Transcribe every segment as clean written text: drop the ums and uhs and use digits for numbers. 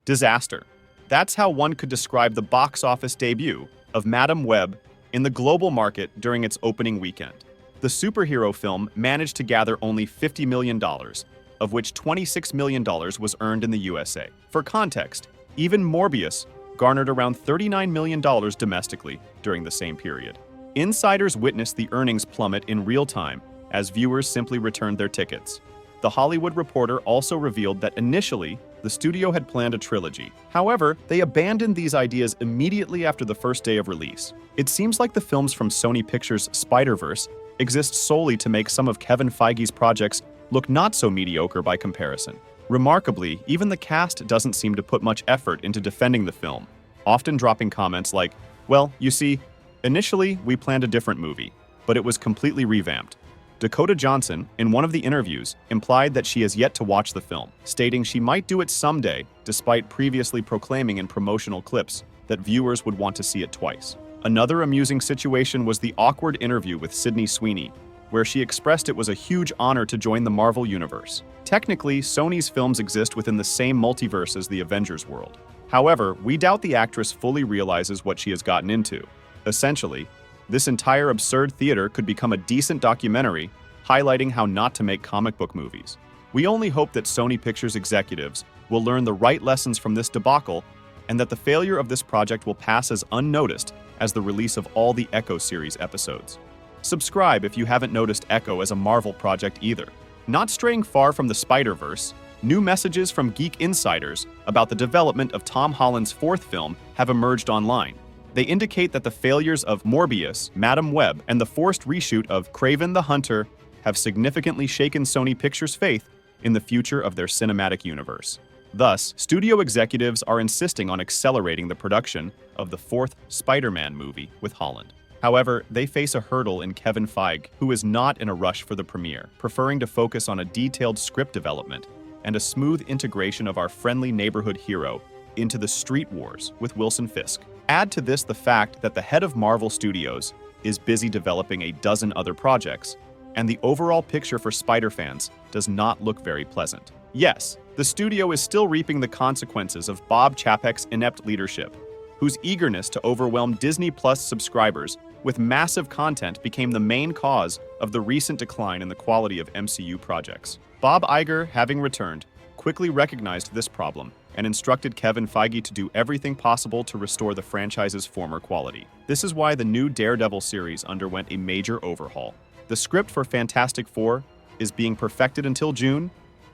Disaster. That's how one could describe the box office debut of Madame Web in the global market during its opening weekend. The superhero film managed to gather only $50 million, of which $26 million was earned in the USA. For context, even Morbius garnered around $39 million domestically during the same period. Insiders witnessed the earnings plummet in real time as viewers simply returned their tickets. The Hollywood Reporter also revealed that initially, the studio had planned a trilogy. However, they abandoned these ideas immediately after the first day of release. It seems like the films from Sony Pictures' Spider-Verse exist solely to make some of Kevin Feige's projects look not so mediocre by comparison. Remarkably, even the cast doesn't seem to put much effort into defending the film, often dropping comments like, "Well, you see, initially we planned a different movie, but it was completely revamped." Dakota Johnson, in one of the interviews, implied that she has yet to watch the film, stating she might do it someday, despite previously proclaiming in promotional clips that viewers would want to see it twice. Another amusing situation was the awkward interview with Sydney Sweeney, where she expressed it was a huge honor to join the Marvel Universe. Technically, Sony's films exist within the same multiverse as the Avengers world. However, we doubt the actress fully realizes what she has gotten into. Essentially, this entire absurd theater could become a decent documentary highlighting how not to make comic book movies. We only hope that Sony Pictures executives will learn the right lessons from this debacle and that the failure of this project will pass as unnoticed as the release of all the Echo series episodes. Subscribe if you haven't noticed Echo as a Marvel project either. Not straying far from the Spider-Verse, new messages from geek insiders about the development of Tom Holland's fourth film have emerged online. They indicate that the failures of Morbius, Madame Web, and the forced reshoot of Kraven the Hunter have significantly shaken Sony Pictures' faith in the future of their cinematic universe. Thus, studio executives are insisting on accelerating the production of the fourth Spider-Man movie with Holland. However, they face a hurdle in Kevin Feige, who is not in a rush for the premiere, preferring to focus on a detailed script development and a smooth integration of our friendly neighborhood hero into the street wars with Wilson Fisk. Add to this the fact that the head of Marvel Studios is busy developing a dozen other projects, and the overall picture for Spider fans does not look very pleasant. Yes, the studio is still reaping the consequences of Bob Chapek's inept leadership, whose eagerness to overwhelm Disney Plus subscribers with massive content became the main cause of the recent decline in the quality of MCU projects. Bob Iger, having returned, quickly recognized this problem and instructed Kevin Feige to do everything possible to restore the franchise's former quality. This is why the new Daredevil series underwent a major overhaul. The script for Fantastic Four is being perfected until June,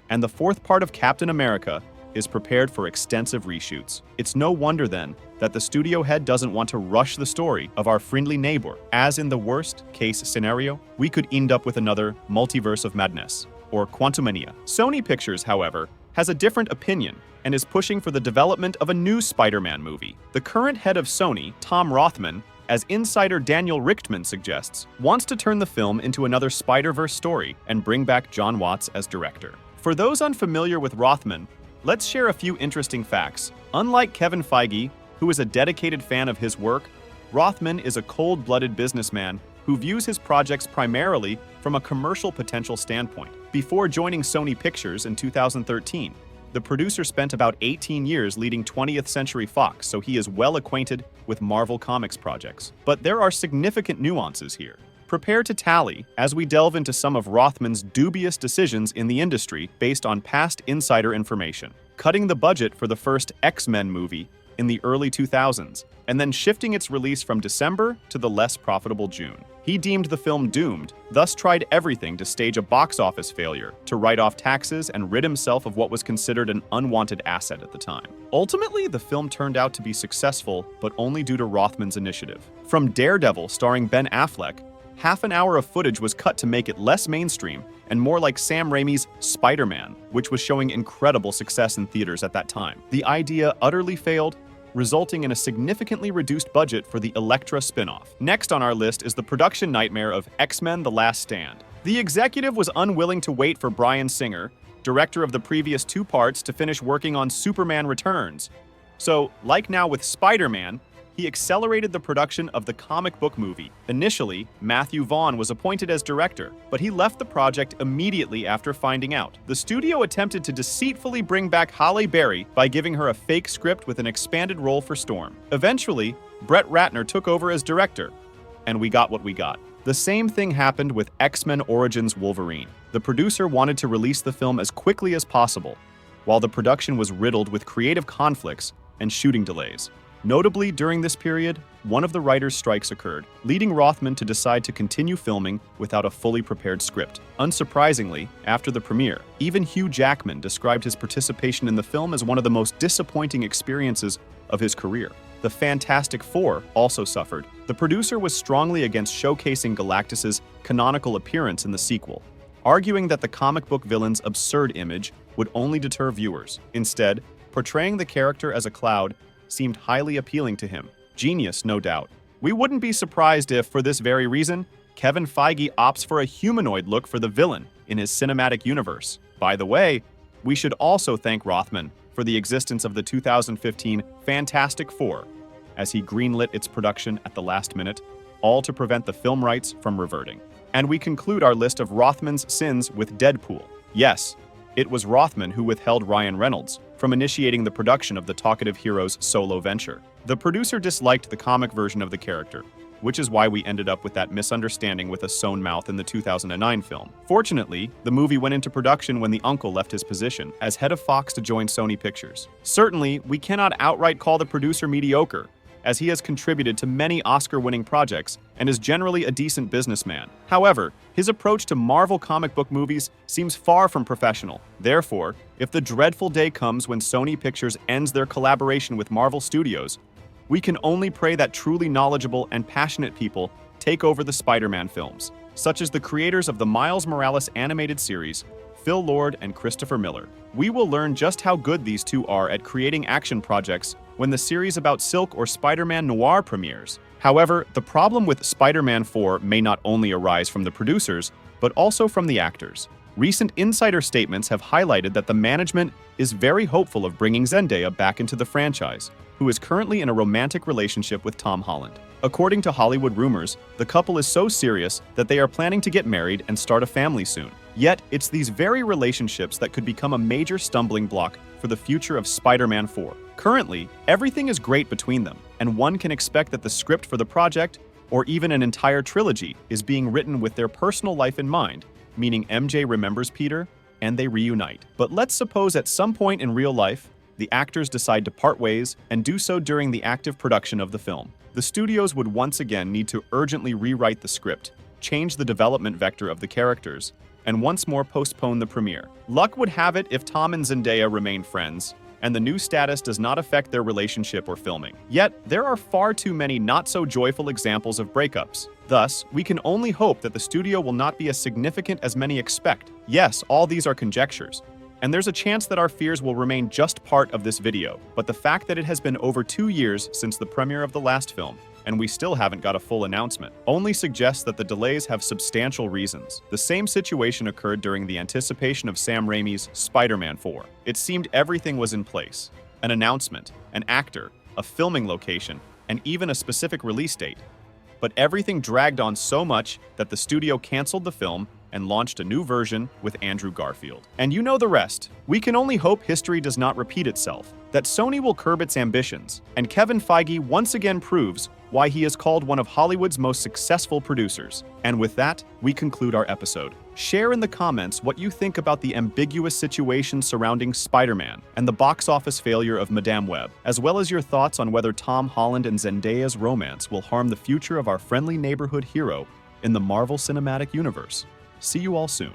and the fourth part of Captain America is prepared for extensive reshoots. It's no wonder then that the studio head doesn't want to rush the story of our friendly neighbor, as in the worst case scenario, we could end up with another Multiverse of Madness, or Quantumania. Sony Pictures, however, has a different opinion and is pushing for the development of a new Spider-Man movie. The current head of Sony, Tom Rothman, as insider Daniel Richtman suggests, wants to turn the film into another Spider-Verse story and bring back John Watts as director. For those unfamiliar with Rothman, let's share a few interesting facts. Unlike Kevin Feige, who is a dedicated fan of his work, Rothman is a cold-blooded businessman who views his projects primarily from a commercial potential standpoint. Before joining Sony Pictures in 2013, the producer spent about 18 years leading 20th Century Fox, so he is well acquainted with Marvel Comics projects. But there are significant nuances here. Prepare to tally as we delve into some of Rothman's dubious decisions in the industry based on past insider information. Cutting the budget for the first X-Men movie in the early 2000s, and then shifting its release from December to the less profitable June. He deemed the film doomed, thus tried everything to stage a box office failure, to write off taxes and rid himself of what was considered an unwanted asset at the time. Ultimately, the film turned out to be successful, but only due to Rothman's initiative. From Daredevil starring Ben Affleck, half an hour of footage was cut to make it less mainstream and more like Sam Raimi's Spider-Man, which was showing incredible success in theaters at that time. The idea utterly failed, resulting in a significantly reduced budget for the Elektra spin-off. Next on our list is the production nightmare of X-Men: The Last Stand. The executive was unwilling to wait for Bryan Singer, director of the previous two parts, to finish working on Superman Returns. So, like now with Spider-Man, he accelerated the production of the comic book movie. Initially, Matthew Vaughn was appointed as director, but he left the project immediately after finding out. The studio attempted to deceitfully bring back Halle Berry by giving her a fake script with an expanded role for Storm. Eventually, Brett Ratner took over as director, and we got what we got. The same thing happened with X-Men Origins Wolverine. The producer wanted to release the film as quickly as possible, while the production was riddled with creative conflicts and shooting delays. Notably, during this period, one of the writers' strikes occurred, leading Rothman to decide to continue filming without a fully prepared script. Unsurprisingly, after the premiere, even Hugh Jackman described his participation in the film as one of the most disappointing experiences of his career. The Fantastic Four also suffered. The producer was strongly against showcasing Galactus's canonical appearance in the sequel, arguing that the comic book villain's absurd image would only deter viewers. Instead, portraying the character as a cloud seemed highly appealing to him. Genius, no doubt. We wouldn't be surprised if, for this very reason, Kevin Feige opts for a humanoid look for the villain in his cinematic universe. By the way, we should also thank Rothman for the existence of the 2015 Fantastic Four, as he greenlit its production at the last minute, all to prevent the film rights from reverting. And we conclude our list of Rothman's sins with Deadpool. Yes, it was Rothman who withheld Ryan Reynolds from initiating the production of the talkative hero's solo venture. The producer disliked the comic version of the character, which is why we ended up with that misunderstanding with a sewn mouth in the 2009 film. Fortunately, the movie went into production when the uncle left his position as head of Fox to join Sony Pictures. Certainly, we cannot outright call the producer mediocre, as he has contributed to many Oscar-winning projects and is generally a decent businessman. However, his approach to Marvel comic book movies seems far from professional. Therefore, if the dreadful day comes when Sony Pictures ends their collaboration with Marvel Studios, we can only pray that truly knowledgeable and passionate people take over the Spider-Man films, such as the creators of the Miles Morales animated series, Phil Lord and Christopher Miller. We will learn just how good these two are at creating action projects when the series about Silk or Spider-Man Noir premieres. However, the problem with Spider-Man 4 may not only arise from the producers, but also from the actors. Recent insider statements have highlighted that the management is very hopeful of bringing Zendaya back into the franchise, who is currently in a romantic relationship with Tom Holland. According to Hollywood rumors, the couple is so serious that they are planning to get married and start a family soon. Yet, it's these very relationships that could become a major stumbling block for the future of Spider-Man 4. Currently, everything is great between them, and one can expect that the script for the project, or even an entire trilogy, is being written with their personal life in mind, meaning MJ remembers Peter, and they reunite. But let's suppose at some point in real life, the actors decide to part ways and do so during the active production of the film. The studios would once again need to urgently rewrite the script, change the development vector of the characters, and once more postpone the premiere. Luck would have it if Tom and Zendaya remain friends, and the new status does not affect their relationship or filming. Yet, there are far too many not-so-joyful examples of breakups. Thus, we can only hope that the studio will not be as significant as many expect. Yes, all these are conjectures, and there's a chance that our fears will remain just part of this video, but the fact that it has been over 2 years since the premiere of the last film, and we still haven't got a full announcement, only suggests that the delays have substantial reasons. The same situation occurred during the anticipation of Sam Raimi's Spider-Man 4. It seemed everything was in place. An announcement, an actor, a filming location, and even a specific release date. But everything dragged on so much that the studio canceled the film and launched a new version with Andrew Garfield. And you know the rest. We can only hope history does not repeat itself, that Sony will curb its ambitions, and Kevin Feige once again proves why he is called one of Hollywood's most successful producers. And with that, we conclude our episode. Share in the comments what you think about the ambiguous situation surrounding Spider-Man and the box office failure of Madame Web, as well as your thoughts on whether Tom Holland and Zendaya's romance will harm the future of our friendly neighborhood hero in the Marvel Cinematic Universe. See you all soon.